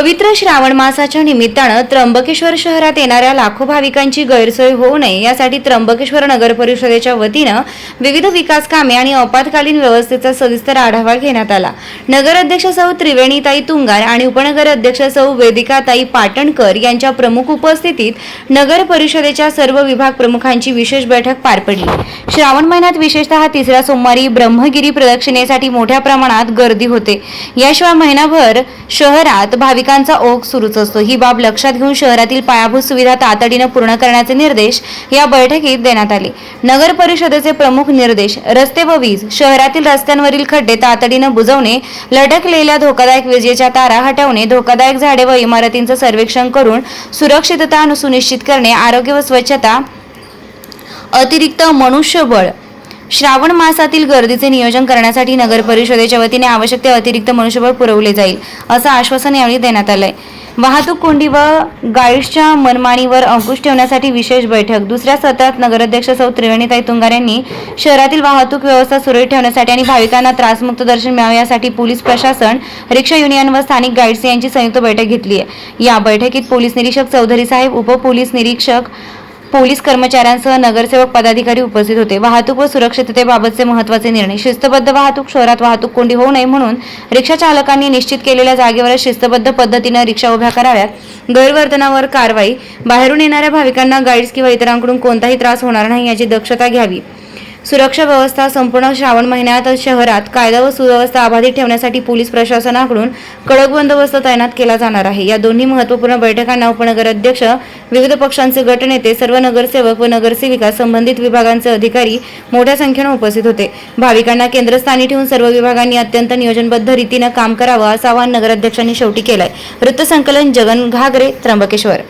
पवित्र श्रावण मासाच्या निमित्तानं त्र्यंबकेश्वर शहरात येणाऱ्या लाखो भाविकांची गैरसोय होऊ नये यासाठी त्र्यंबकेश्वर नगर परिषदेच्या वतीनं विविध विकास कामे आणि आपत्कालीन व्यवस्थेचा सविस्तर आढावा घेण्यात आला। नगराध्यक्ष सौ त्रिवेणीताई तुंगार आणि उपनगर अध्यक्ष सौ वेदिकाताई पाटणकर यांच्या प्रमुख उपस्थितीत नगर परिषदेच्या सर्व विभाग प्रमुखांची विशेष बैठक पार पडली। श्रावण महिन्यात विशेषतः तिसऱ्या सोमवारी ब्रह्मगिरी प्रदक्षिणेसाठी मोठ्या प्रमाणात गर्दी होते। याशिवाय महिनाभर शहरात भाविकांचा ओघ सुरूच असतो। ही बाब लक्षात घेऊन शहरातील पायाभूत सुविधा तातडीने पूर्ण करण्याचे निर्देश या बैठकीत देण्यात आले। नगर परिषदेचे प्रमुख निर्देश रस्ते व वीज, शहरातील रस्त्यांवरील खड्डे तातडीने बुजवणे, लटकलेल्या धोकादायक विजेच्या तारा हटवणे, धोकादायक झाडे व इमारतींचे सर्वेक्षण करून सुरक्षितता सुनिश्चित करणे, आरोग्य व स्वच्छता, अतिरिक्त मनुष्यबळ, श्रावण मासातील गर्दीचे नियोजन करण्यासाठी नगर परिषदेच्या वतीने आवश्यक ते अतिरिक्त मनुष्यबळ पुरवले जाईल असं आश्वासन यावेळी देण्यात आलंय। वाहतूक कोंडी व गाईड्सच्या मनमानीवर अंकुश ठेवण्यासाठी विशेष बैठक। दुसऱ्या सत्रात नगराध्यक्ष सौ त्रिवेणीताई तुंगार यांनी शहरातील वाहतूक व्यवस्था सुरळीत ठेवण्यासाठी आणि भाविकांना त्रासमुक्त दर्शन मिळावे यासाठी पोलीस प्रशासन, रिक्षा युनियन व स्थानिक गाईड्स यांची संयुक्त बैठक घेतली आहे। या बैठकीत पोलीस निरीक्षक चौधरी साहेब, उपपोलीस निरीक्षक, पोलीस कर्मचाऱ्यांसह नगरसेवक पदाधिकारी उपस्थित होते। वाहतूक व सुरक्षिततेबाबतचे महत्त्वाचे निर्णय, शिस्तबद्ध वाहतूक, शहरात वाहतूक कोंडी होऊ नये म्हणून रिक्षा चालकांनी निश्चित केलेल्या जागेवर शिस्तबद्ध पद्धतीने रिक्षा उभ्या कराव्यात। गैरवर्तनावर कारवाई, बाहेरून येणाऱ्या भाविकांना गाईड्स किंवा इतरांकडून कोणताही त्रास होणार नाही याची दक्षता घ्यावी। सुरक्षा व्यवस्था, संपूर्ण श्रावण महिन्यात शहरात कायदा व सुव्यवस्था अबाधित ठेवण्यासाठी पोलीस प्रशासनाकडून कडक बंदोबस्त तैनात केला जाणार आहे। या दोन्ही महत्त्वपूर्ण बैठकांना उपनगर अध्यक्ष, विविध पक्षांचे गटनेते, सर्व नगरसेवक व नगरसेविका, संबंधित विभागांचे अधिकारी मोठ्या संख्येने उपस्थित होते। भाविकांना केंद्रस्थानी ठेवून सर्व विभागांनी अत्यंत नियोजनबद्ध रीतीने काम करावं असं आवाहन नगराध्यक्षांनी शेवटी केलंय। वृत्तसंकलन जगन घागरे, त्र्यंबकेश्वर।